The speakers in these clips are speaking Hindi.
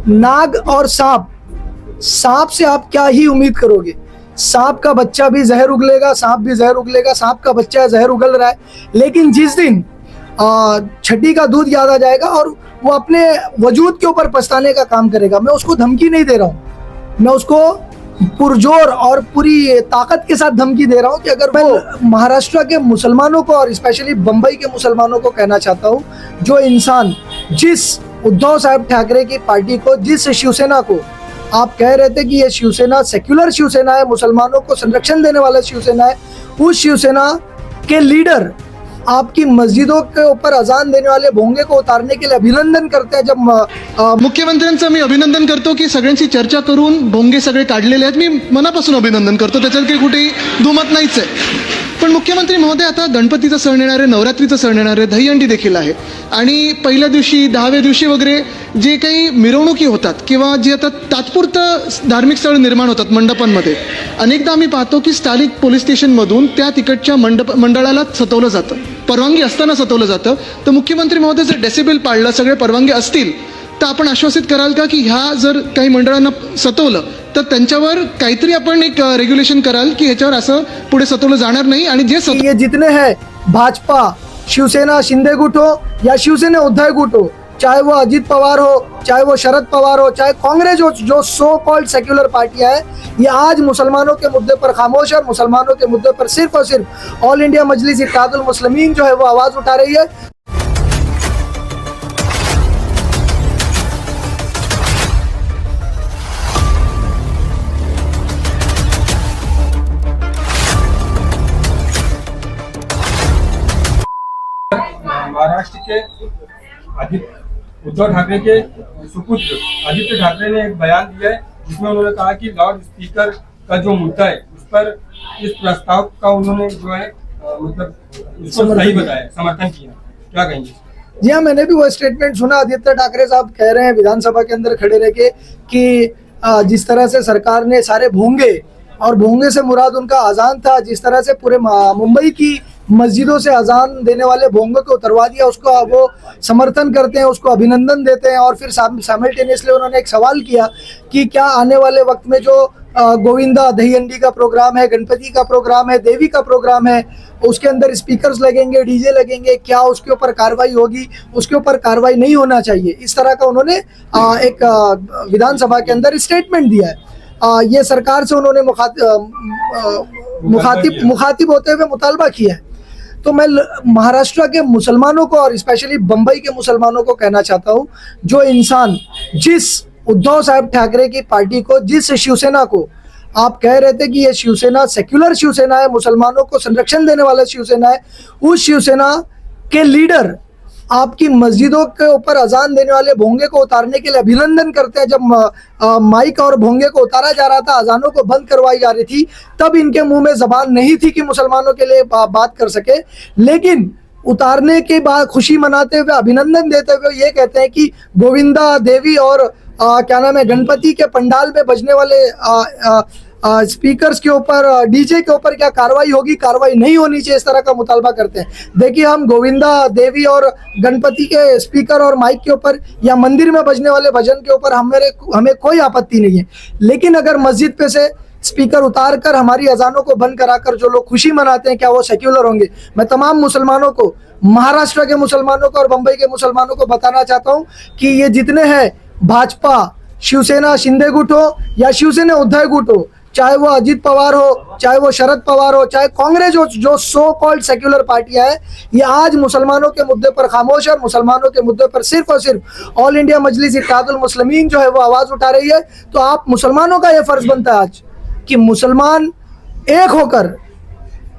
नाग और सांप, सांप से आप क्या ही उम्मीद करोगे। सांप का बच्चा भी जहर उगलेगा, सांप भी जहर उगलेगा, सांप का बच्चा जहर उगल रहा है। लेकिन जिस दिन छठी का दूध याद आ जाएगा और वो अपने वजूद के ऊपर पछताने का काम करेगा। मैं उसको धमकी नहीं दे रहा हूँ, मैं उसको पुरजोर और पूरी ताकत के साथ धमकी दे रहा हूँ कि अगर मैं महाराष्ट्र के मुसलमानों को और स्पेशली बंबई के मुसलमानों को कहना चाहता हूँ, जो इंसान जिस उद्धव साहब ठाकरे की पार्टी को, जिस शिवसेना को आप कह रहे थे कि ये शिवसेना सेक्युलर शिवसेना है, मुसलमानों को संरक्षण देने वाला शिवसेना है, उस शिवसेना के लीडर आपकी मस्जिदों के ऊपर अजान देने वाले भोंगे को उतारने के लिए अभिनंदन करते हैं। जब मुख्यमंत्र्यांचं मी अभिनंदन करतो की सगळ्यांची चर्चा करून भोंगे सगळे काढलेले आहेत, मी मनापासून अभिनंदन करतो, त्याच्यात काही कुठेही दुमत नाहीच आहे। पण मुख्यमंत्री महोदय, आता गणपतीचा सण येणार आहे, नवरात्रीचा सण येणार आहे, दहीहंडी देखील आहे आणि पहिल्या दिवशी 10व्या दिवशी वगैरे जे काही मिरवणुकी होतात किंवा जे आता तात्पुरतं धार्मिक स्थळ निर्माण होतात मंडपांमध्ये, अनेकदा आम्ही पाहतो की स्थानिक पोलीस स्टेशनमधून त्या तिकडच्या मंडळाला सतवलं जातं, परवानगी असताना सतवलं जातं। तर मुख्यमंत्री महोदय, जर डेसिबल पाळलं, सगळे परवानगी असतील, तर आपण आश्वासित कराल का की ह्या जर काही मंडळांना सतवलं तर त्यांच्यावर काहीतरी आपण एक रेग्युलेशन कराल की ह्याच्यावर असं पुढे सतवलं जाणार नाही आणि जे ये जितने हैं भाजपा, शिवसेना शिंदे गुट हो या शिवसेना उद्धव गुट हो, चाहे वो अजित पवार हो, चाहे वो शरद पवार हो, चाहे कांग्रेस हो, जो सो कॉल्ड सेक्युलर पार्टियां हैं, ये आज मुसलमानों के मुद्दे पर खामोश है। मुसलमानों के मुद्दे पर सिर्फ और सिर्फ ऑल इंडिया मजलिस इत्तेहादुल मुस्लिमीन जो है वो आवाज उठा रही है। महाराष्ट्र के उद्धव ठाकरे के सुपुत्र आदित्य ठाकरे ने एक बयान दिया है जिसमें उन्होंने कहा कि लाउड स्पीकर का जो मुद्दा है उस पर इस प्रस्ताव का उन्होंने जो है मतलब उसको सही बताया, समर्थन किया। क्या कहेंगे? जी हाँ, मैंने भी वो स्टेटमेंट सुना। आदित्य ठाकरे साहब कह रहे हैं विधानसभा के अंदर खड़े रह के कि जिस तरह से सरकार ने सारे भोंगे, और भोंगे से मुराद उनका अजान था, जिस तरह से पूरे मुंबई की मस्जिदों से अजान देने वाले भोंगे को उतरवा दिया, उसको वो समर्थन करते हैं, उसको अभिनंदन देते हैं। और फिर साइमल्टेनियसली उन्होंने एक सवाल किया कि क्या आने वाले वक्त में जो गोविंदा दहीहंडी का प्रोग्राम है, गणपति का प्रोग्राम है, देवी का प्रोग्राम है, उसके अंदर स्पीकर्स लगेंगे, डीजे लगेंगे, क्या उसके ऊपर कार्रवाई होगी? उसके ऊपर कार्रवाई नहीं होना चाहिए। इस तरह का उन्होंने एक विधानसभा के अंदर स्टेटमेंट दिया है। ये सरकार से उन्होंने मुखातिब होते हुए मुतालबा किया है। तो मैं महाराष्ट्र के मुसलमानों को और स्पेशली बंबई के मुसलमानों को कहना चाहता हूँ, जो इंसान जिस उद्धव साहब ठाकरे की पार्टी को, जिस शिवसेना को आप कह रहे थे कि ये शिवसेना सेक्युलर शिवसेना है, मुसलमानों को संरक्षण देने वाला शिवसेना है, उस शिवसेना के लीडर आपकी मस्जिदों के ऊपर अजान देने वाले भोंगे को उतारने के लिए अभिनंदन करते हैं। जब माइक और भोंगे को उतारा जा रहा था, अजानों को बंद करवाई जा रही थी, तब इनके मुंह में जबान नहीं थी कि मुसलमानों के लिए बात कर सके। लेकिन उतारने के बाद खुशी मनाते हुए, अभिनंदन देते हुए ये कहते हैं कि गोविंदा देवी और क्या नाम है, गणपति के पंडाल में बजने वाले स्पीकर्स के ऊपर, डीजे के ऊपर क्या कार्रवाई होगी? कार्रवाई नहीं होनी चाहिए, इस तरह का मुतालबा करते हैं। देखिए, हम गोविंदा देवी और गणपति के स्पीकर और माइक के ऊपर या मंदिर में बजने वाले भजन के ऊपर हमें कोई आपत्ति नहीं है। लेकिन अगर मस्जिद पे से स्पीकर उतार कर हमारी अजानों को बंद कराकर जो लोग खुशी मनाते हैं, क्या वो सेक्युलर होंगे? मैं तमाम मुसलमानों को, महाराष्ट्र के मुसलमानों को और बंबई के मुसलमानों को बताना चाहता हूँ कि ये जितने हैं भाजपा, शिवसेना शिंदे गुट हो या शिवसेना उद्धव गुट हो, चाहे वो अजित पवार हो, चाहे वो शरद पवार हो, चाहे कांग्रेस हो, जो सो कॉल्ड सेक्युलर पार्टियां हैं, ये आज मुसलमानों के मुद्दे पर खामोश है। मुसलमानों के मुद्दे पर सिर्फ और सिर्फ ऑल इंडिया मजलिस इत्तेहादुल मुस्लिमीन जो है वो आवाज उठा रही है। तो आप मुसलमानों का ये फर्ज बनता है आज कि मुसलमान एक होकर,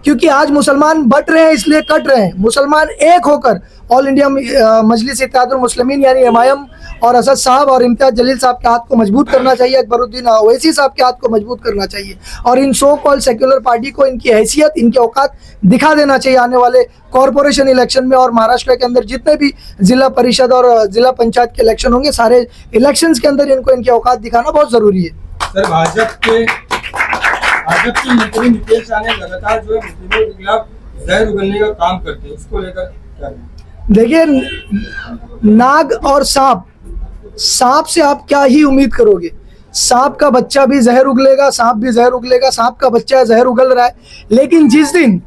क्योंकि आज मुसलमान बट रहे हैं इसलिए कट रहे हैं, मुसलमान एक होकर ऑल इंडिया मजलिस इत्तेहादुल मुस्लिमीन यानी एमआईएम और असद साहब और इम्तियाज जलील साहब के हाथ को मजबूत करना चाहिए, अकबरुद्दीन ओवैसी साहब के हाथ को मजबूत करना चाहिए और इन सो कॉल्ड सेक्युलर पार्टी को इनकी हैसियत, इनकी औकात दिखा देना चाहिए आने वाले कॉरपोरेशन इलेक्शन में। और महाराष्ट्र के अंदर जितने भी जिला परिषद और जिला पंचायत के इलेक्शन होंगे, सारे इलेक्शंस के अंदर इनको इनकी औकात दिखाना बहुत जरूरी है। सर, भाजपा के मंत्री नितेश राणे लगातार जो है मुस्लिमों के खिलाफ जहर उगलने का काम करते हैं, उसको लेकर क्या? देखिए, नाग और सांप, सांप से आप क्या ही उम्मीद करोगे? सांप का बच्चा भी जहर उगलेगा, सांप भी जहर उगलेगा, सांप का बच्चा जहर उगल रहा है। लेकिन जिस दिन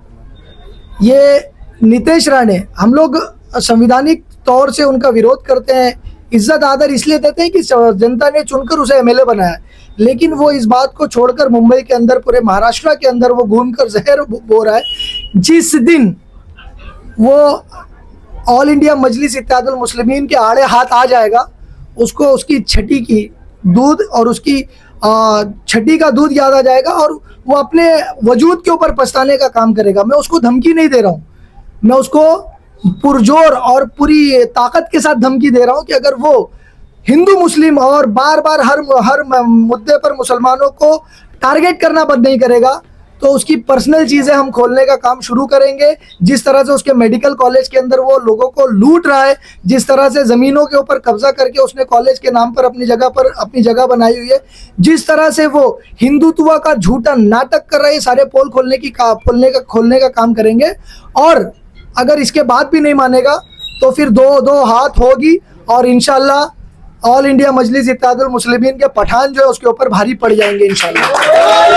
ये नीतीश राणे, हम लोग संवैधानिक तौर से उनका विरोध करते हैं, इज्जत आदर इसलिए देते हैं कि जनता ने चुनकर उसे एमएलए बनाया, लेकिन वो इस बात को छोड़कर मुंबई के अंदर, पूरे महाराष्ट्र के अंदर वो घूमकर जहर बो रहा है। जिस दिन वो ऑल इंडिया मजलिस इत्तेहादुल मुस्लिमीन के आड़े हाथ आ जाएगा, उसको उसकी छठी की दूध और उसकी छठी का दूध याद आ जाएगा और वो अपने वजूद के ऊपर पछताने का काम करेगा। मैं उसको धमकी नहीं दे रहा हूँ, मैं उसको पुरजोर और पूरी ताकत के साथ धमकी दे रहा हूँ कि अगर वो हिंदू मुस्लिम और बार बार हर मुद्दे पर मुसलमानों को टारगेट करना बंद नहीं करेगा, तो उसकी पर्सनल चीज़ें हम खोलने का काम शुरू करेंगे। जिस तरह से उसके मेडिकल कॉलेज के अंदर वो लोगों को लूट रहा है, जिस तरह से ज़मीनों के ऊपर कब्जा करके उसने कॉलेज के नाम पर अपनी जगह बनाई हुई है, जिस तरह से वो हिंदुत्व का झूठा नाटक कर रहे हैं, सारे पोल खोलने का काम करेंगे। और अगर इसके बाद भी नहीं मानेगा तो फिर दो हाथ होगी और इंशाल्लाह ऑल इंडिया मजलिस इत्तेहादुल मुस्लिमीन के पठान जो है उसके ऊपर भारी पड़ जाएंगे इंशाल्लाह।